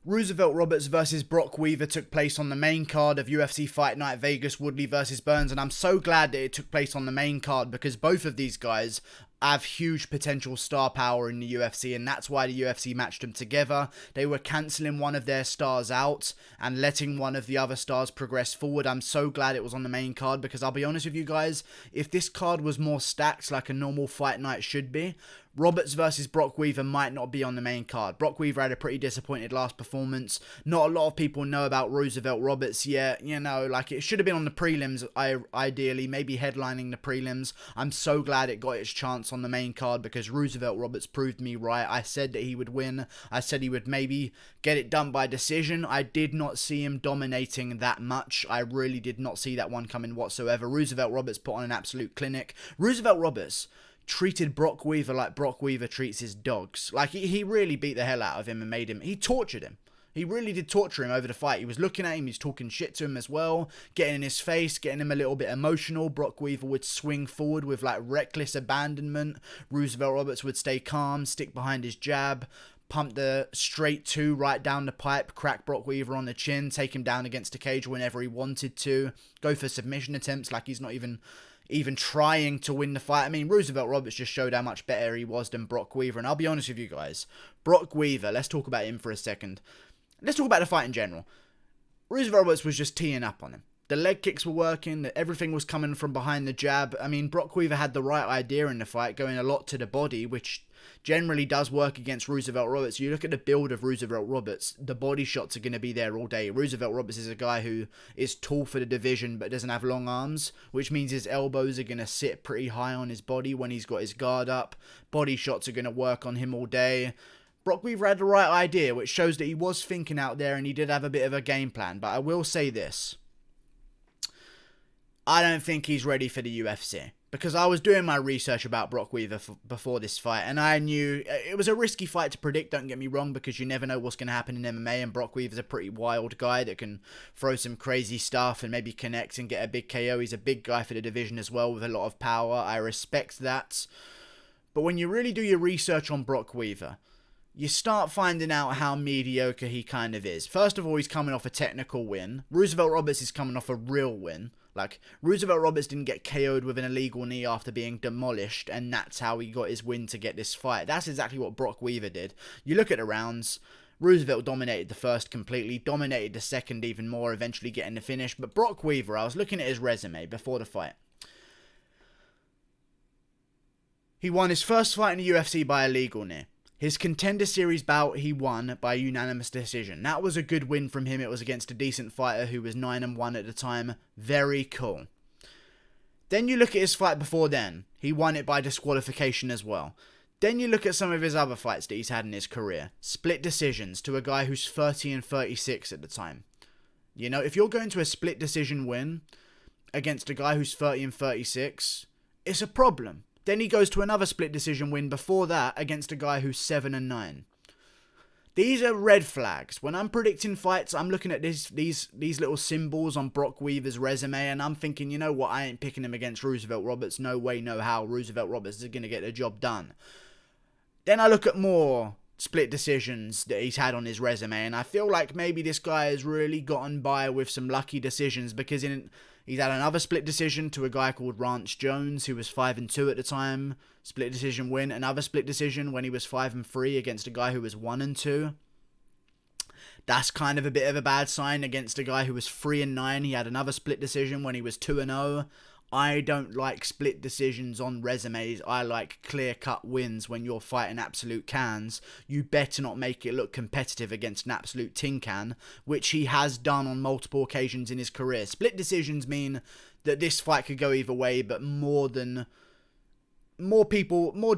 Roosevelt Roberts versus Brok Weaver took place on the main card of UFC Fight Night Vegas Woodley versus Burns, and I'm so glad that it took place on the main card because both of these guys have huge potential star power in the UFC, and that's why the UFC matched them together. They were cancelling one of their stars out and letting one of the other stars progress forward. I'm so glad it was on the main card because I'll be honest with you guys, if this card was more stacked like a normal fight night should be, Roberts versus Brok Weaver might not be on the main card. Brok Weaver had a pretty disappointed last performance. Not a lot of people know about Roosevelt Roberts yet. You know, like it should have been on the prelims, ideally, maybe headlining the prelims. I'm so glad it got its chance on the main card because Roosevelt Roberts proved me right. I said that he would win. I said he would maybe get it done by decision. I did not see him dominating that much. I really did not see that one coming whatsoever. Roosevelt Roberts put on an absolute clinic. Roosevelt Roberts treated Brok Weaver like Brok Weaver treats his dogs. Like, he really beat the hell out of him and made him... He tortured him. He really did torture him over the fight. He was looking at him, he's talking shit to him as well, getting in his face, getting him a little bit emotional. Brok Weaver would swing forward with, like, reckless abandonment. Roosevelt Roberts would stay calm, stick behind his jab, pump the straight two right down the pipe, crack Brok Weaver on the chin, take him down against the cage whenever he wanted to, go for submission attempts like he's not even trying to win the fight. I mean, Roosevelt Roberts just showed how much better he was than Brok Weaver. And I'll be honest with you guys, Brok Weaver, let's talk about him for a second. Let's talk about the fight in general. Roosevelt Roberts was just teeing up on him. The leg kicks were working, everything was coming from behind the jab. I mean, Brok Weaver had the right idea in the fight, going a lot to the body, which generally does work against Roosevelt Roberts. You look at the build of Roosevelt Roberts, the body shots are going to be there all day. Roosevelt Roberts is a guy who is tall for the division but doesn't have long arms, which means his elbows are going to sit pretty high on his body when he's got his guard up. Body shots are going to work on him all day. Brok Weaver had the right idea, which shows that he was thinking out there and he did have a bit of a game plan. But I will say this. I don't think he's ready for the UFC. Because I was doing my research about Brok Weaver before this fight, and I knew it was a risky fight to predict, don't get me wrong, because you never know what's going to happen in MMA, and Brok Weaver's a pretty wild guy that can throw some crazy stuff and maybe connect and get a big KO. He's a big guy for the division as well with a lot of power. I respect that. But when you really do your research on Brok Weaver, you start finding out how mediocre he kind of is. First of all, he's coming off a technical win. Roosevelt Roberts is coming off a real win. Like, Roosevelt Roberts didn't get KO'd with an illegal knee after being demolished, and that's how he got his win to get this fight. That's exactly what Brok Weaver did. You look at the rounds, Roosevelt dominated the first completely, dominated the second even more, eventually getting the finish. But Brok Weaver, I was looking at his resume before the fight. He won his first fight in the UFC by a legal knee. His Contender Series bout, he won by unanimous decision. That was a good win from him. It was against a decent fighter who was 9-1 at the time. Very cool. Then you look at his fight before then. He won it by disqualification as well. Then you look at some of his other fights that he's had in his career. Split decisions to a guy who's 30-36 at the time. You know, if you're going to a split decision win against a guy who's 30-36, it's a problem. Then he goes to another split decision win before that against a guy who's 7-9. These are red flags. When I'm predicting fights, I'm looking at these little symbols on Brok Weaver's resume, and I'm thinking, you know what, I ain't picking him against Roosevelt Roberts. No way, no how. Roosevelt Roberts is going to get the job done. Then I look at more split decisions that he's had on his resume, and I feel like maybe this guy has really gotten by with some lucky decisions, because he's had another split decision to a guy called Rance Jones, who was 5-2 at the time. Split decision win. Another split decision when he was 5-3 against a guy who was 1-2. That's kind of a bit of a bad sign against a guy who was 3-9. He had another split decision when he was 2-0. I don't like split decisions on resumes. I like clear-cut wins when you're fighting absolute cans. You better not make it look competitive against an absolute tin can, which he has done on multiple occasions in his career. Split decisions mean that this fight could go either way, but more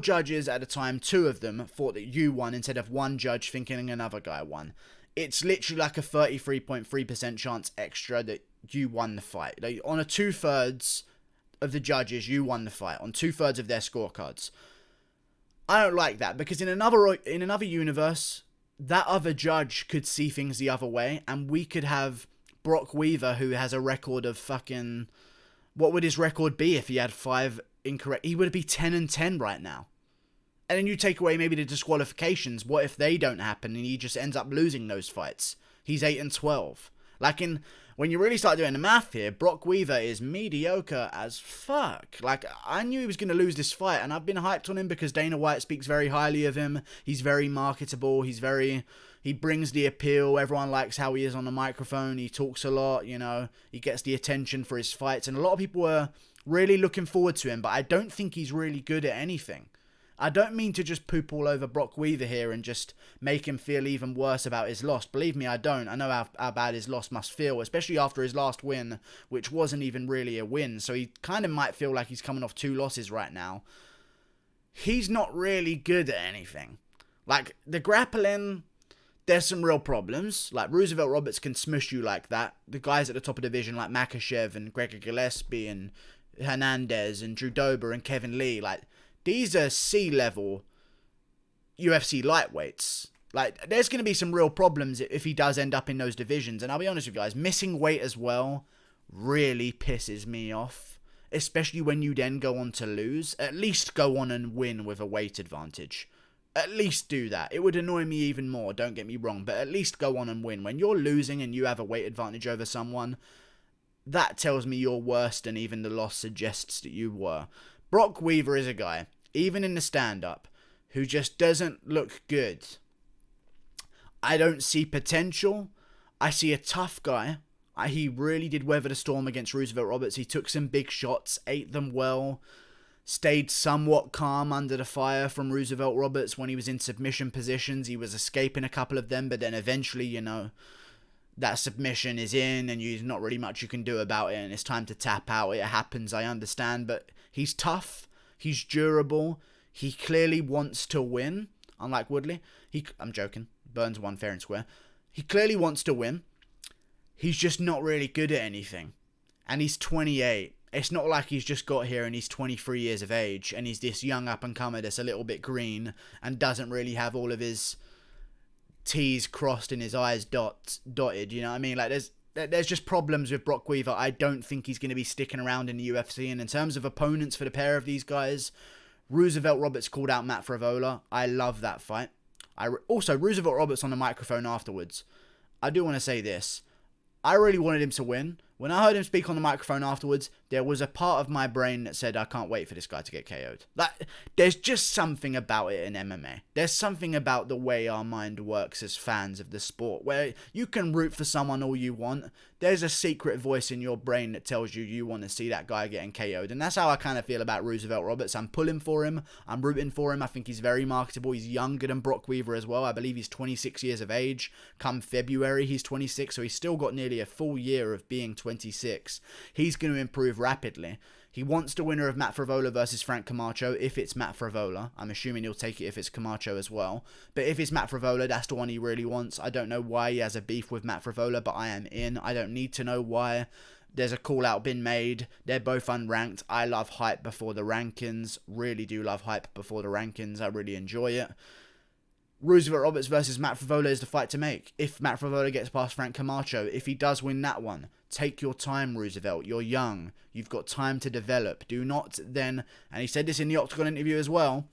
judges at a time, 2 of them, thought that you won instead of one judge thinking another guy won. It's literally like a 33.3% chance extra that you won the fight. Like, on a 2/3 of the judges, you won the fight on 2/3 of their scorecards. I don't like that, because in another universe, that other judge could see things the other way, and we could have Brok Weaver, who has a record of fucking... What would his record be if he had 5 incorrect? He would be 10-10 right now. And then you take away maybe the disqualifications. What if they don't happen and he just ends up losing those fights? He's 8-12. Like, when you really start doing the math here, Brok Weaver is mediocre as fuck. Like, I knew he was going to lose this fight, and I've been hyped on him because Dana White speaks very highly of him. He's very marketable. He brings the appeal. Everyone likes how he is on the microphone. He talks a lot, you know. He gets the attention for his fights, and a lot of people were really looking forward to him, but I don't think he's really good at anything. I don't mean to just poop all over Brok Weaver here and just make him feel even worse about his loss. Believe me, I don't. I know how bad his loss must feel, especially after his last win, which wasn't even really a win. So he kind of might feel like he's coming off 2 losses right now. He's not really good at anything. Like, the grappling, there's some real problems. Like, Roosevelt Roberts can smush you like that. The guys at the top of the division like Makhachev and Gregor Gillespie and Hernandez and Drew Dober and Kevin Lee, like, these are C-level UFC lightweights. Like, there's going to be some real problems if he does end up in those divisions. And I'll be honest with you guys, missing weight as well really pisses me off. Especially when you then go on to lose. At least go on and win with a weight advantage. At least do that. It would annoy me even more, don't get me wrong. But at least go on and win. When you're losing and you have a weight advantage over someone, that tells me you're worse than even the loss suggests that you were. Brok Weaver is a guy, even in the stand-up, who just doesn't look good. I don't see potential. I see a tough guy. He really did weather the storm against Roosevelt Roberts. He took some big shots, ate them well, stayed somewhat calm under the fire from Roosevelt Roberts when he was in submission positions. He was escaping a couple of them, but then eventually, you know, that submission is in and there's not really much you can do about it and it's time to tap out. It happens, I understand, but he's tough, he's durable, he clearly wants to win, unlike Woodley. I'm joking, Burns won fair and square. He clearly wants to win, he's just not really good at anything, and he's 28. It's not like he's just got here and he's 23 years of age and he's this young up-and-comer that's a little bit green and doesn't really have all of his T's crossed and his I's dotted, you know what I mean? Like, there's just problems with Brok Weaver. I don't think he's going to be sticking around in the UFC. And in terms of opponents for the pair of these guys, Roosevelt Roberts called out Matt Frevola. I love that fight. Also, Roosevelt Roberts on the microphone afterwards. I do want to say this. I really wanted him to win. When I heard him speak on the microphone afterwards, there was a part of my brain that said, I can't wait for this guy to get KO'd. Like, there's just something about it in MMA. There's something about the way our mind works as fans of the sport, where you can root for someone all you want. There's a secret voice in your brain that tells you you want to see that guy getting KO'd. And that's how I kind of feel about Roosevelt Roberts. I'm pulling for him. I'm rooting for him. I think he's very marketable. He's younger than Brok Weaver as well. I believe he's 26 years of age. Come February, he's 26. So he's still got nearly a full year of being 26. He's going to improve rapidly. He wants the winner of Matt Frevola versus Frank Camacho if it's Matt Frevola. I'm assuming he'll take it if it's Camacho as well. But if it's Matt Frevola, that's the one he really wants. I don't know why he has a beef with Matt Frevola, but I am in. I don't need to know why. There's a call out been made. They're both unranked. I love hype before the rankings. Really do love hype before the rankings. I really enjoy it. Roosevelt Roberts versus Matt Frevola is the fight to make. If Matt Frevola gets past Frank Camacho, if he does win that one, take your time, Roosevelt. You're young. You've got time to develop. Do not then, and he said this in the Octagon interview as well.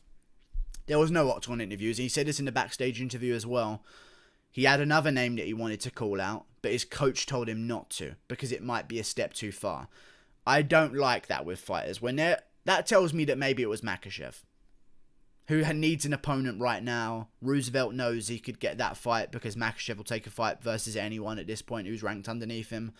There was no Octagon interviews. He said this in the backstage interview as well. He had another name that he wanted to call out, but his coach told him not to because it might be a step too far. I don't like that with fighters. That tells me that maybe it was Makhachev, who needs an opponent right now. Roosevelt knows he could get that fight because Makhachev will take a fight versus anyone at this point who's ranked underneath him.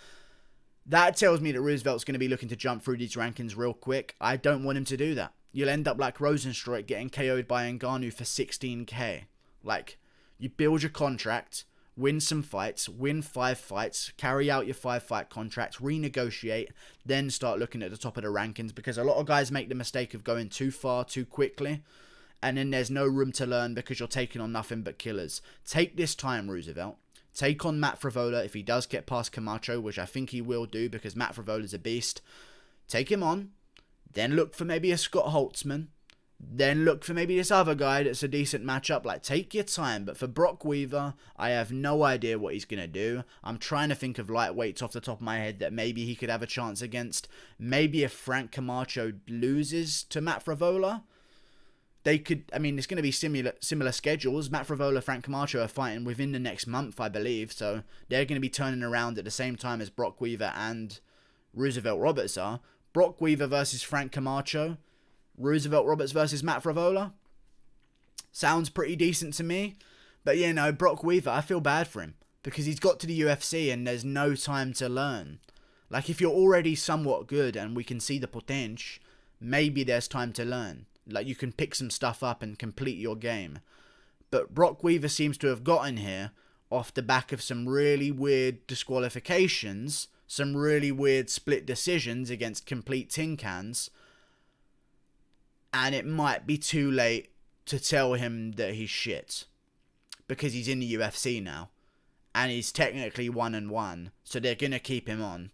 That tells me that Roosevelt's going to be looking to jump through these rankings real quick. I don't want him to do that. You'll end up like Rosenstruik getting KO'd by Ngannou for 16k. Like, you build your contract, win some fights, win 5 fights, carry out your 5-fight contracts, renegotiate, then start looking at the top of the rankings, because a lot of guys make the mistake of going too far too quickly, and then there's no room to learn because you're taking on nothing but killers. Take this time, Roosevelt. Take on Matt Frevola if he does get past Camacho, which I think he will do because Matt Frevola's a beast. Take him on. Then look for maybe a Scott Holtzman. Then look for maybe this other guy that's a decent matchup. Like, take your time. But for Brok Weaver, I have no idea what he's going to do. I'm trying to think of lightweights off the top of my head that maybe he could have a chance against. Maybe if Frank Camacho loses to Matt Frevola, they could, I mean, it's going to be similar schedules. Matt Frevola, Frank Camacho are fighting within the next month, I believe. So they're going to be turning around at the same time as Brok Weaver and Roosevelt Roberts are. Brok Weaver versus Frank Camacho. Roosevelt Roberts versus Matt Frevola. Sounds pretty decent to me. But, you know, Brok Weaver, I feel bad for him. Because he's got to the UFC and there's no time to learn. Like, if you're already somewhat good and we can see the potential, maybe there's time to learn. Like, you can pick some stuff up and complete your game. But Brok Weaver seems to have gotten here off the back of some really weird disqualifications, some really weird split decisions against complete tin cans. And it might be too late to tell him that he's shit. Because he's in the UFC now. And he's technically 1-1. So they're going to keep him on.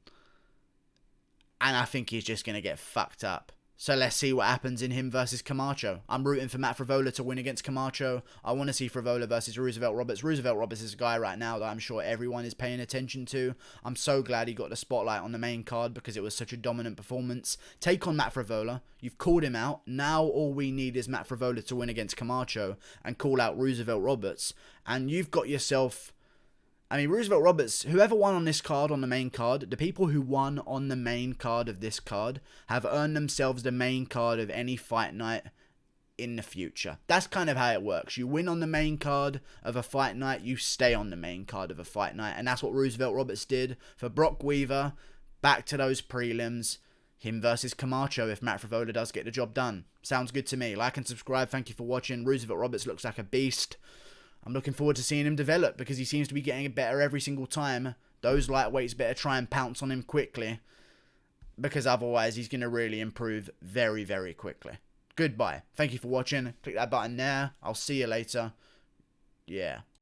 And I think he's just going to get fucked up. So let's see what happens in him versus Camacho. I'm rooting for Matt Frevola to win against Camacho. I want to see Frevola versus Roosevelt Roberts. Roosevelt Roberts is a guy right now that I'm sure everyone is paying attention to. I'm so glad he got the spotlight on the main card because it was such a dominant performance. Take on Matt Frevola. You've called him out. Now all we need is Matt Frevola to win against Camacho and call out Roosevelt Roberts. And you've got yourself... I mean, Roosevelt Roberts, whoever won on this card, on the main card, the people who won on the main card of this card have earned themselves the main card of any fight night in the future. That's kind of how it works. You win on the main card of a fight night, you stay on the main card of a fight night. And that's what Roosevelt Roberts did for Brok Weaver. Back to those prelims. Him versus Camacho if Matt Frevola does get the job done. Sounds good to me. Like and subscribe. Thank you for watching. Roosevelt Roberts looks like a beast. I'm looking forward to seeing him develop because he seems to be getting better every single time. Those lightweights better try and pounce on him quickly because otherwise he's going to really improve very, very quickly. Goodbye. Thank you for watching. Click that button there. I'll see you later. Yeah.